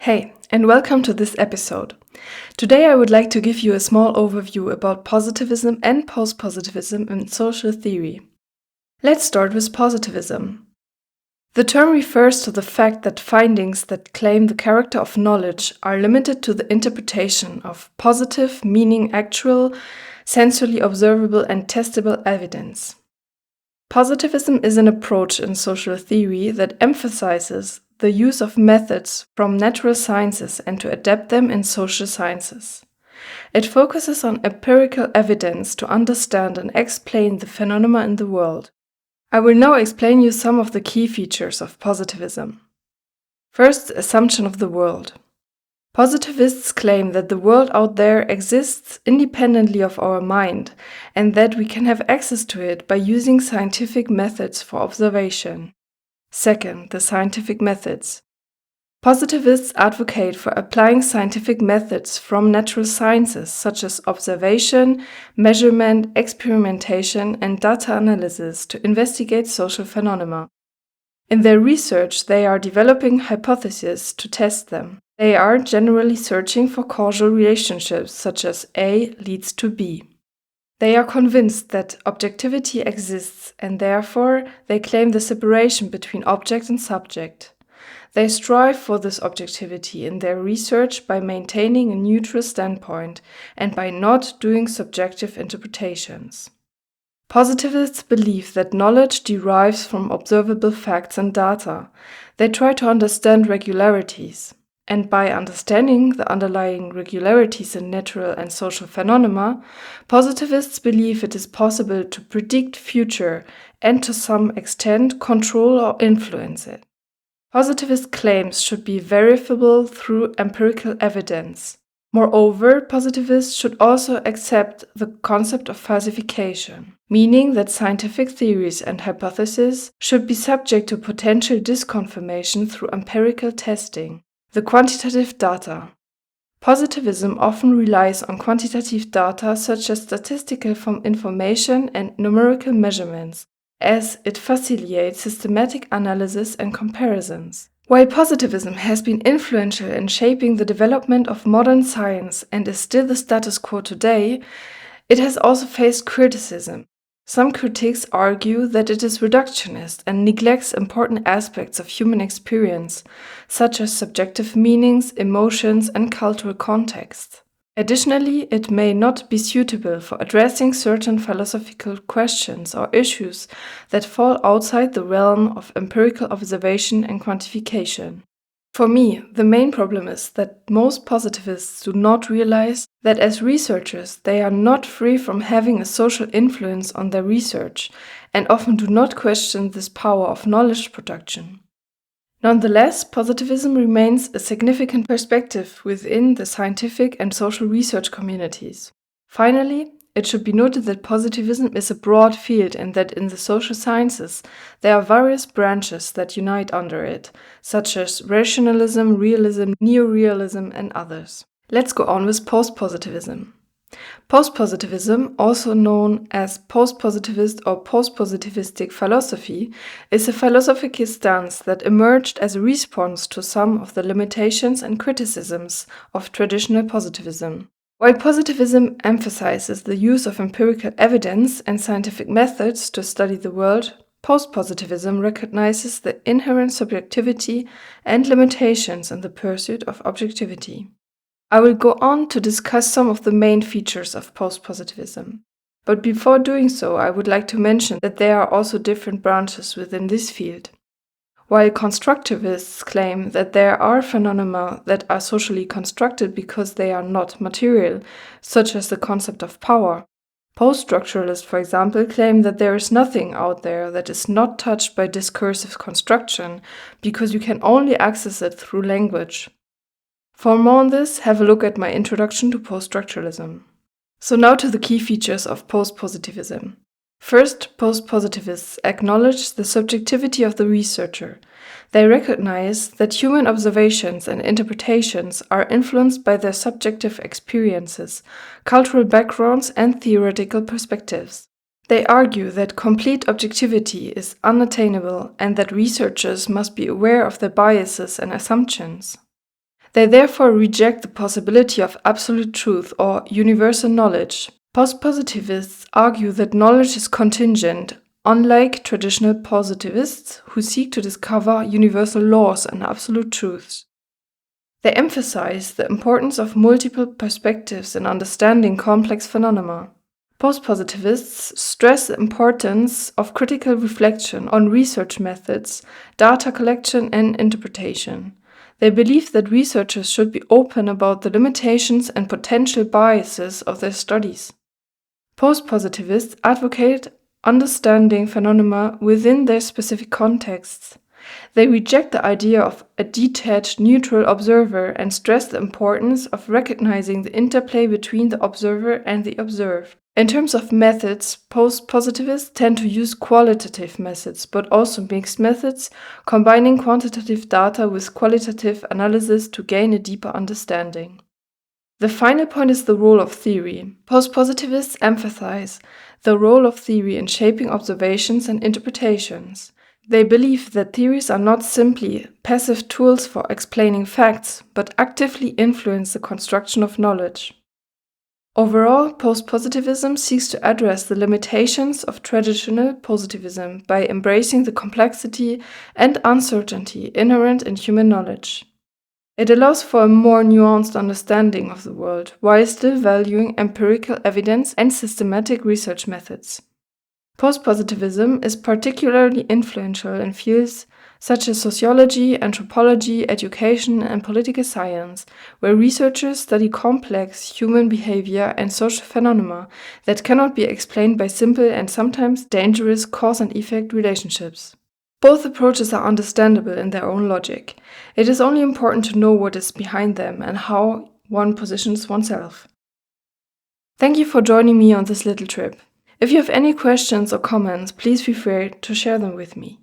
Hey, and welcome to this episode. Today I would like to give you a small overview about positivism and post-positivism in social theory. Let's start with positivism. The term refers to the fact that findings that claim the character of knowledge are limited to the interpretation of positive, meaning actual, sensually observable and testable evidence. Positivism is an approach in social theory that emphasizes the use of methods from natural sciences and to adapt them in social sciences. It focuses on empirical evidence to understand and explain the phenomena in the world. I will now explain you some of the key features of positivism. First, the assumption of the world. Positivists claim that the world out there exists independently of our mind and that we can have access to it by using scientific methods for observation. Second, the scientific methods. Positivists advocate for applying scientific methods from natural sciences such as observation, measurement, experimentation, and data analysis to investigate social phenomena. In their research, they are developing hypotheses to test them. They are generally searching for causal relationships such as A leads to B. They are convinced that objectivity exists and therefore they claim the separation between object and subject. They strive for this objectivity in their research by maintaining a neutral standpoint and by not doing subjective interpretations. Positivists believe that knowledge derives from observable facts and data. They try to understand regularities. And by understanding the underlying regularities in natural and social phenomena, positivists believe it is possible to predict future and to some extent control or influence it. Positivist claims should be verifiable through empirical evidence. Moreover, positivists should also accept the concept of falsification, meaning that scientific theories and hypotheses should be subject to potential disconfirmation through empirical testing. The quantitative data. Positivism often relies on quantitative data such as statistical information and numerical measurements, as it facilitates systematic analysis and comparisons. While positivism has been influential in shaping the development of modern science and is still the status quo today, it has also faced criticism. Some critics argue that it is reductionist and neglects important aspects of human experience, such as subjective meanings, emotions, and cultural context. Additionally, it may not be suitable for addressing certain philosophical questions or issues that fall outside the realm of empirical observation and quantification. For me, the main problem is that most positivists do not realize that as researchers they are not free from having a social influence on their research and often do not question this power of knowledge production. Nonetheless, positivism remains a significant perspective within the scientific and social research communities. Finally, it should be noted that positivism is a broad field and that in the social sciences there are various branches that unite under it, such as rationalism, realism, neorealism, and others. Let's go on with post-positivism. Post-positivism, also known as post-positivist or post-positivistic philosophy, is a philosophical stance that emerged as a response to some of the limitations and criticisms of traditional positivism. While positivism emphasizes the use of empirical evidence and scientific methods to study the world, post-positivism recognizes the inherent subjectivity and limitations in the pursuit of objectivity. I will go on to discuss some of the main features of post-positivism. But before doing so, I would like to mention that there are also different branches within this field. While constructivists claim that there are phenomena that are socially constructed because they are not material, such as the concept of power, post-structuralists, for example, claim that there is nothing out there that is not touched by discursive construction because you can only access it through language. For more on this, have a look at my introduction to post-structuralism. So now to the key features of post-positivism. First, post-positivists acknowledge the subjectivity of the researcher. They recognize that human observations and interpretations are influenced by their subjective experiences, cultural backgrounds, and theoretical perspectives. They argue that complete objectivity is unattainable and that researchers must be aware of their biases and assumptions. They therefore reject the possibility of absolute truth or universal knowledge. Post-positivists argue that knowledge is contingent, unlike traditional positivists who seek to discover universal laws and absolute truths. They emphasize the importance of multiple perspectives in understanding complex phenomena. Post-positivists stress the importance of critical reflection on research methods, data collection, and interpretation. They believe that researchers should be open about the limitations and potential biases of their studies. Post-positivists advocate understanding phenomena within their specific contexts. They reject the idea of a detached, neutral observer and stress the importance of recognizing the interplay between the observer and the observed. In terms of methods, post-positivists tend to use qualitative methods, but also mixed methods, combining quantitative data with qualitative analysis to gain a deeper understanding. The final point is the role of theory. Post-positivists emphasize the role of theory in shaping observations and interpretations. They believe that theories are not simply passive tools for explaining facts, but actively influence the construction of knowledge. Overall, post-positivism seeks to address the limitations of traditional positivism by embracing the complexity and uncertainty inherent in human knowledge. It allows for a more nuanced understanding of the world, while still valuing empirical evidence and systematic research methods. Post-positivism is particularly influential in fields such as sociology, anthropology, education, and political science, where researchers study complex human behavior and social phenomena that cannot be explained by simple and sometimes dangerous cause and effect relationships. Both approaches are understandable in their own logic. It is only important to know what is behind them and how one positions oneself. Thank you for joining me on this little trip. If you have any questions or comments, please feel free to share them with me.